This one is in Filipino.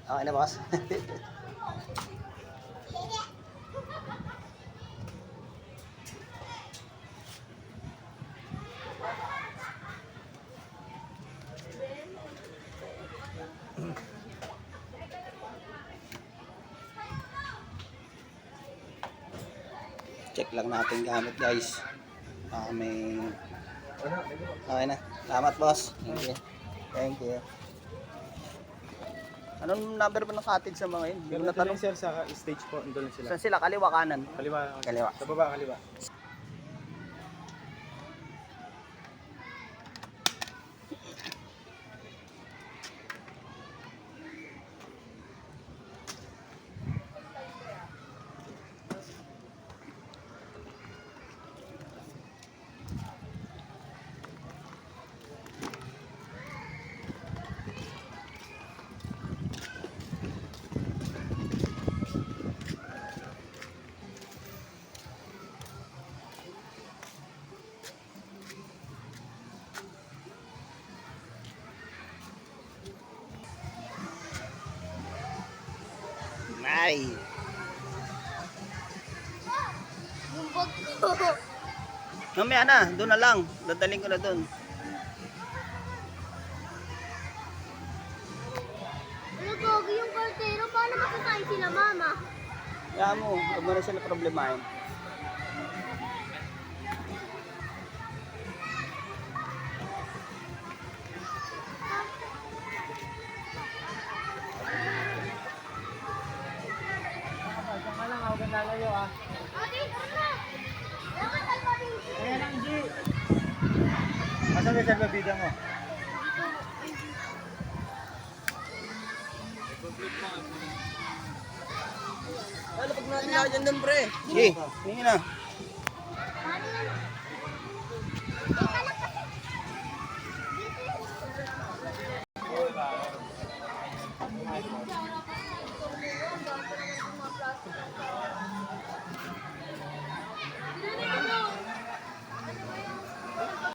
Okay na, boss. Check lang natin gamit, guys. May... Okay na. Salamat, boss. Thank you. Thank you. Anong number ba ng cottage sa mga yun? Hindi ko natanong. Sir, sa stage po, doon sila. Saan sila? Kaliwa, kanan? Kaliwa. Kaliwa. Sa baba, kaliwa. Ay! Yung bag ko. Mamaya na, doon na lang. Dadaling ko na doon. Ano gogi yung kartero? Paano makakain sila, mama? Kaya mo, huwag mo na sila problemahin. Ate, ano? Dapat alpabeti. Ayan ang G. Asan ka sa babida mo? Ay, lapag natin ako dyan doon, pre. Sige, hindi na.